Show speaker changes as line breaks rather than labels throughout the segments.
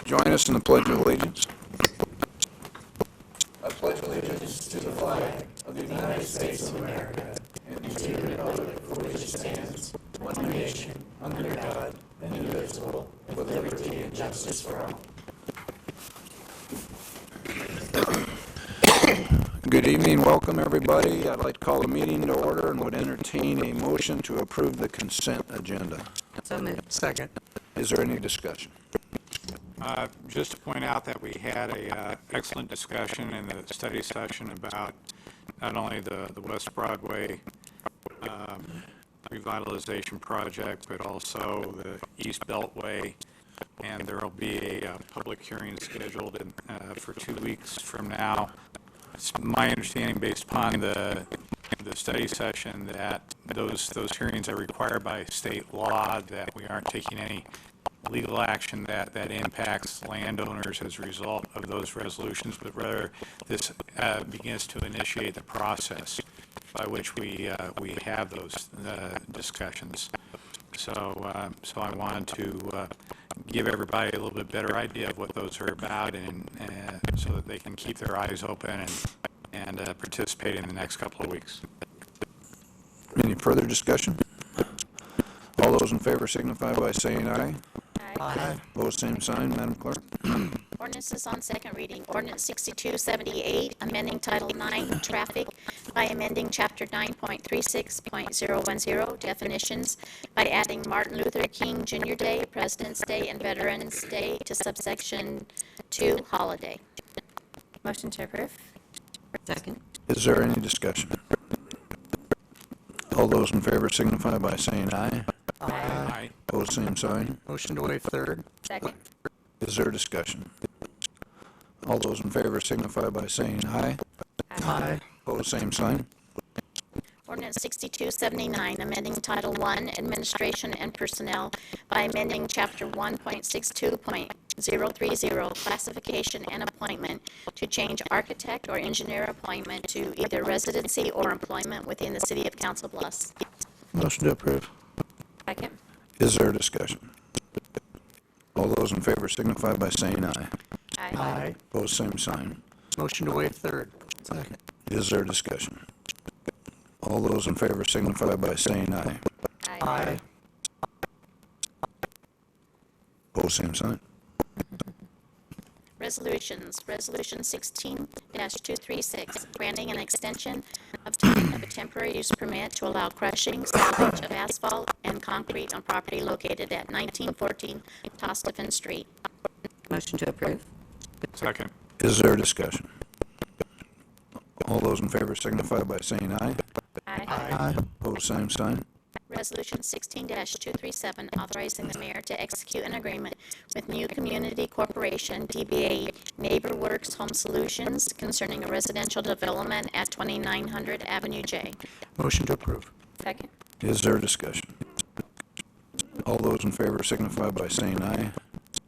join us in the Pledge of Allegiance?
I pledge allegiance to the flag of the United States of America and to the republic for which it stands, one nation, under God, indivisible, with liberty and justice for all.
Good evening, welcome everybody. I'd like to call the meeting to order and would entertain a motion to approve the consent agenda.
So moved.
Second.
Is there any discussion?
Just to point out that we had a excellent discussion in the study session about not only the West Broadway revitalization project, but also the East Beltway, and there will be a public hearing scheduled for 2 weeks from now. It's my understanding, based upon the study session, that those hearings are required by state law, that we aren't taking any legal action that impacts landowners as a result of those resolutions, but rather this begins to initiate the process by which we have those discussions. So I wanted to give everybody a little bit better idea of what those are about, and so that they can keep their eyes open and participate in the next couple of weeks.
Any further discussion? All those in favor signify by saying aye.
Aye.
Opposed, same sign. Madam Clerk?
Ordinances on second reading. Ordinance 6278, amending Title 9, Traffic, by amending Chapter 9.36.010, definitions, by adding Martin Luther King Jr. Day, President's Day, and Veterans Day to subsection 2, holiday. Motion to approve. Second.
Is there any discussion? All those in favor signify by saying aye.
Aye.
Opposed, same sign.
Motion to waive third.
Second.
Is there discussion? All those in favor signify by saying aye.
Aye.
Opposed, same sign.
Ordinance 6279, amending Title 1, Administration and Personnel, by amending Chapter 1.62.030, Classification and Appointment, to change architect or engineer appointment to either residency or employment within the City of Council Bluffs.
Motion to approve.
Second.
Is there discussion? All those in favor signify by saying aye.
Aye.
Opposed, same sign.
Motion to waive third.
Second. Is there discussion? All those in favor signify by saying aye.
Aye.
Opposed, same sign.
Resolutions. Resolution 16-236, granting an extension of time of a temporary use permit to allow crushing, salvage of asphalt and concrete on property located at 1914 Tostophan Street.
Motion to approve.
Second.
Is there discussion? All those in favor signify by saying aye.
Aye.
Opposed, same sign.
Resolution 16-237, authorizing the mayor to execute an agreement with New Community Corporation, DBA NeighborWorks Home Solutions, concerning a residential development at 2900 Avenue J.
Motion to approve.
Second.
Is there discussion? All those in favor signify by saying aye.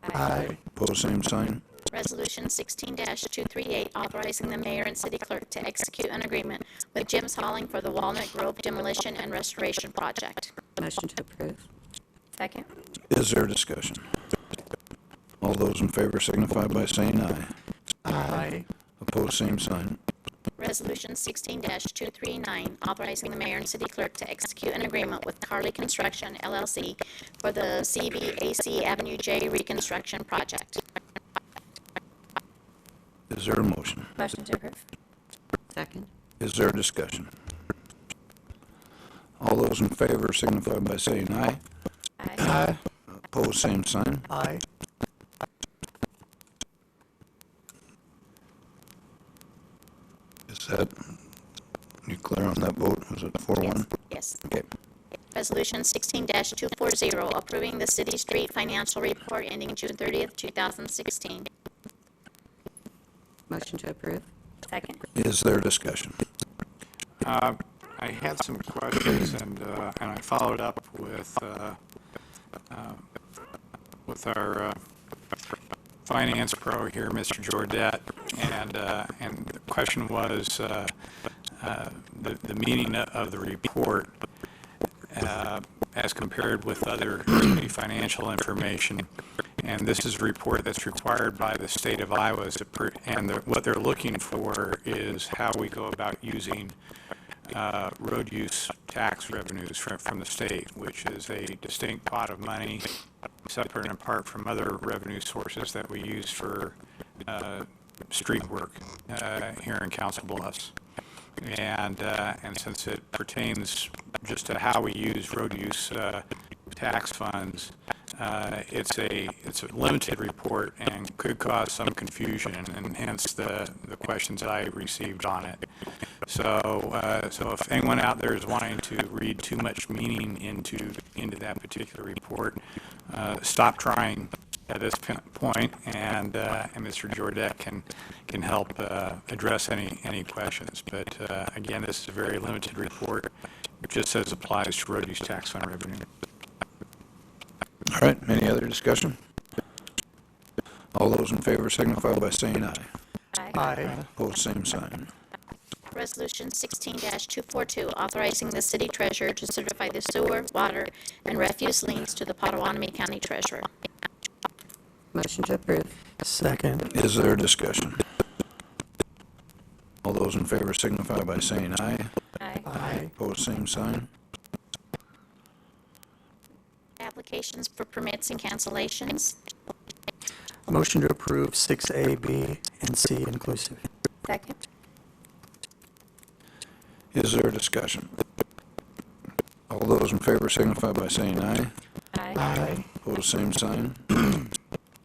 Aye.
Opposed, same sign.
Resolution 16-238, authorizing the mayor and city clerk to execute an agreement with Jim's Hauling for the Walnut Grove Demolition and Restoration Project.
Motion to approve.
Second.
Is there discussion? All those in favor signify by saying aye.
Aye.
Opposed, same sign.
Resolution 16-239, authorizing the mayor and city clerk to execute an agreement with Carly Construction, LLC, for the CBAC Avenue J Reconstruction Project.
Is there a motion?
Motion to approve.
Second.
Is there discussion? All those in favor signify by saying aye.
Aye.
Opposed, same sign.
Aye.
Is that, you clear on that vote? Was it 4-1?
Yes.
Okay.
Resolution 16-240, approving the city street financial report ending June 30th, 2016.
Motion to approve.
Second.
Is there discussion?
I had some questions, and I followed up with our finance pro here, Mr. Jordet, and the question was the meaning of the report as compared with other financial information. And this is a report that's required by the state of Iowa, what they're looking for is how we go about using road use tax revenues from the state, which is a distinct pot of money, separate and apart from other revenue sources that we use for street work here in Council Bluffs. And since it pertains just to how we use road use tax funds, it's a limited report and could cause some confusion, and hence the questions I received on it. So if anyone out there is wanting to read too much meaning into that particular report, stop trying at this point, and Mr. Jordak can help address any questions. But again, this is a very limited report, just as applies to road use tax fund revenue.
All right, any other discussion? All those in favor signify by saying aye.
Aye.
Opposed, same sign.
Resolution 16-242, authorizing the city treasurer to certify the sewer, water, and refuse liens to the Potawatomi County Treasurer.
Motion to approve.
Second.
Is there discussion? All those in favor signify by saying aye.
Aye.
Opposed, same sign.
Applications for permits and cancellations.
Motion to approve 6A, B, and C inclusive.
Second.
Is there discussion? All those in favor signify by saying aye.
Aye.
Opposed, same sign.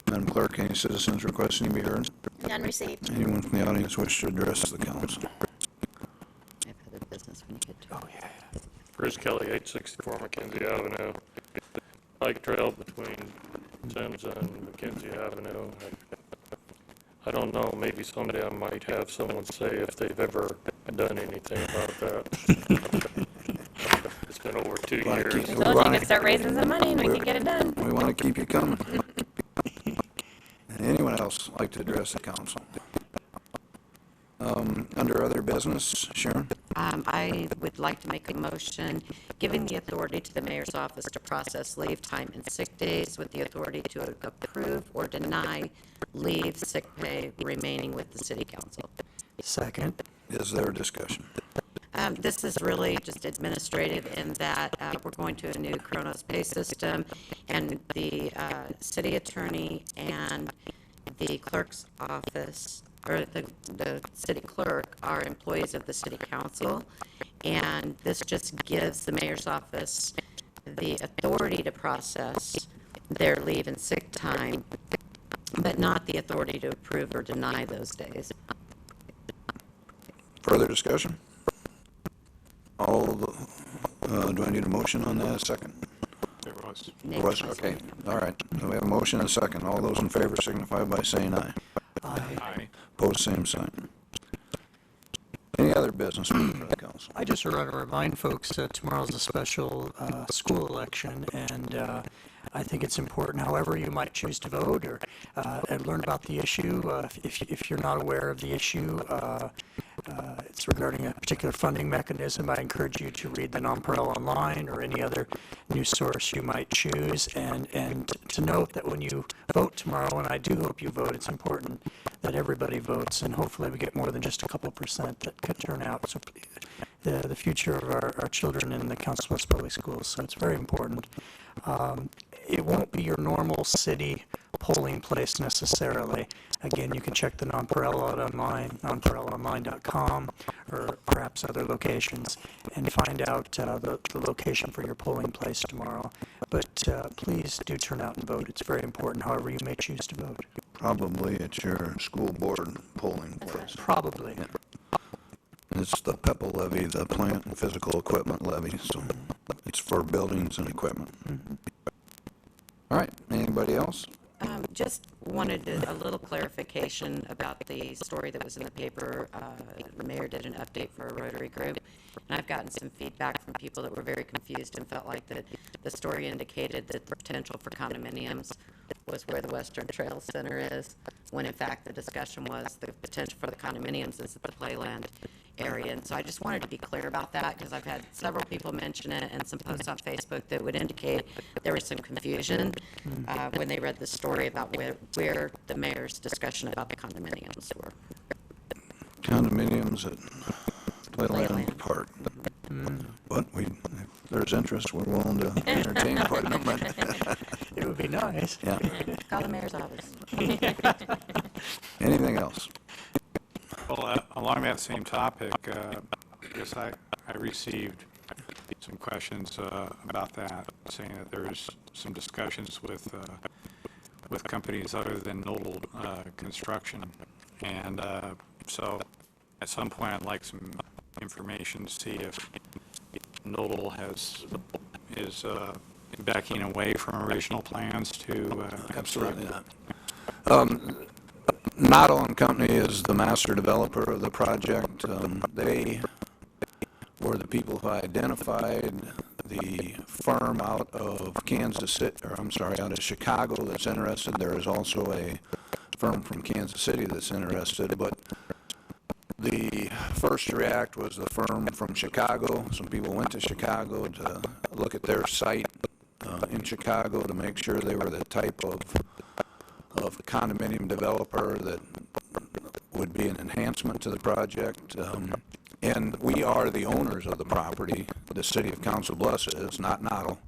Madam Clerk, any citizens requesting to be heard?
None received.
Anyone from the audience wish to address the council?
I have other business when you get to it.
Oh, yeah.
Bruce Kelly, 864 Mackenzie Avenue. Bike trail between Sims and Mackenzie Avenue. I don't know, maybe someday I might have someone say if they've ever done anything about that. It's been over 2 years.
We
Told you you
wanna-
could start raising some money and we could get it done.
We want to keep you coming. Anyone else like to address the council? Under other business, Sharon?
I would like to make a motion giving the authority to the mayor's office to process leave time and sick days with the authority to approve or deny leave, sick pay remaining with the city council.
Second.
Is there discussion?
This is really just administrative in that we're going to a new Kronos pay system, and the city attorney and the clerk's office, or the city clerk, are employees of the city council, and this just gives the mayor's office the authority to process their leave and sick time, but not the authority to approve or deny those days.
Further discussion? Do I need a motion on that? A second?
There was.
Was, okay, all right. So we have a motion and a second. All those in favor signify by saying aye.
Aye.
Opposed, same sign. Any other business for the council?
I just want to remind folks that tomorrow's a special school election, and I think it's important, however you might choose to vote or and learn about the issue. If you're not aware of the issue, it's regarding a particular funding mechanism. I encourage you to read the Nonpareil online or any other news source you might choose, and to note that when you vote tomorrow, and I do hope you vote, it's important that everybody votes, and hopefully we get more than just a couple percent that could turn out. So the future of our children in the Council Bluffs Public Schools, so it's very important. It won't be your normal city polling place necessarily. Again, you can check the Nonpareil out online, nonpareilonline.com, or perhaps other locations, and find out the location for your polling place tomorrow. But please do turn out and vote. It's very important, however you may choose to vote.
Probably at your school board polling place.
Probably.
It's the PEPA levy, the plant and physical equipment levy, so it's for buildings and equipment. All right, anybody else?
Just wanted a little clarification about the story that was in the paper. The mayor did an update for a Rotary group, and I've gotten some feedback from people that were very confused and felt like that the story indicated that the potential for condominiums was where the Western Trail Center is, when in fact the discussion was the potential for the condominiums is at the playland. area. And so I just wanted to be clear about that, because I've had several people mention it and some posts on Facebook that would indicate there was some confusion when they read the story about where the mayor's discussion about the condominiums were.
Condominiums at Playland
Playland.
Park. But if there's interest, we're willing to entertain putting them in.
It would be nice.
Yeah.
Call the mayor's office.
Anything else?
Well, along that same topic, I guess I received some questions about that, saying that there's some discussions with companies other than Noble Construction. And so at some point, I'd like some information to see if Noble is backing away from original plans to
Absolutely not. Noddle and Company is the master developer of the project. They were the people who identified the firm out of Kansas City, or I'm sorry, out of Chicago that's interested. There is also a firm from Kansas City that's interested, but the first to react was the firm from Chicago. Some people went to Chicago to look at their site in Chicago to make sure they were the type of condominium developer that would be an enhancement to the project. And we are the owners of the property. The city of Council Bluffs is, not Noddle.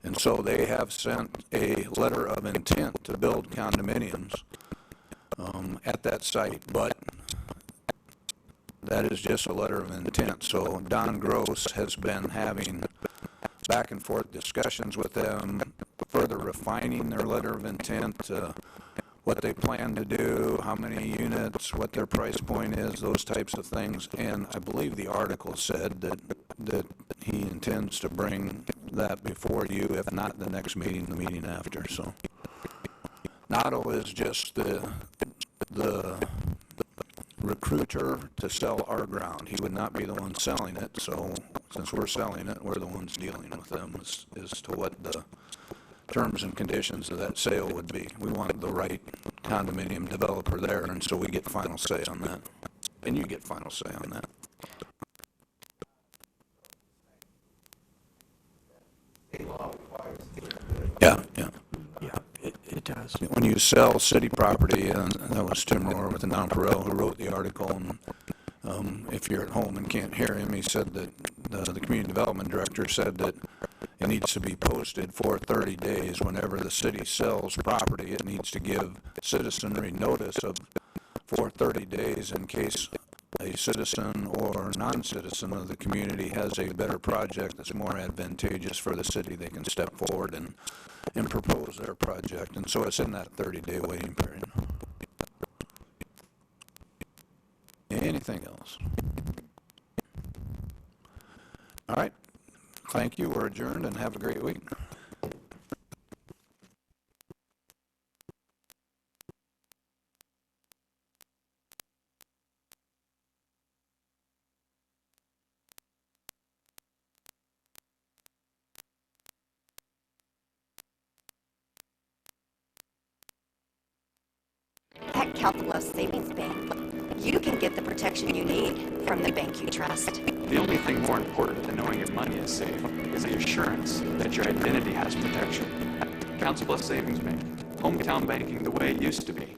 And so they have sent a letter of intent to build condominiums at that site. But that is just a letter of intent. So Don Gross has been having back and forth discussions with them, further refining their letter of intent, what they plan to do, how many units, what their price point is, those types of things. And I believe the article said that he intends to bring that before you, if not the next meeting, the meeting after. So Noddle is just the recruiter to sell our ground. He would not be the one selling it. So since we're selling it, we're the ones dealing with them as to what the terms and conditions of that sale would be. We want the right condominium developer there, and so we get final say on that. And you get final say on that. Yeah, yeah.
Yeah, it does.
When you sell city property, and that was Tim Rohr with the Nonpareil who wrote the article, and if you're at home and can't hear him, he said that the community development director said that it needs to be posted for 30 days. Whenever the city sells property, it needs to give citizenry notice for 30 days in case a citizen or non-citizen of the community has a better project that's more advantageous for the city. They can step forward and propose their project. And so it's in that 30-day waiting period. Anything else? All right. Thank you. We're adjourned, and have a great week.
At Calculus Savings Bank, you can get the protection you need from the bank you trust.
The only thing more important than knowing your money is safe is the assurance that your identity has protection. Council Bluffs Savings Bank, hometown banking the way it used to be.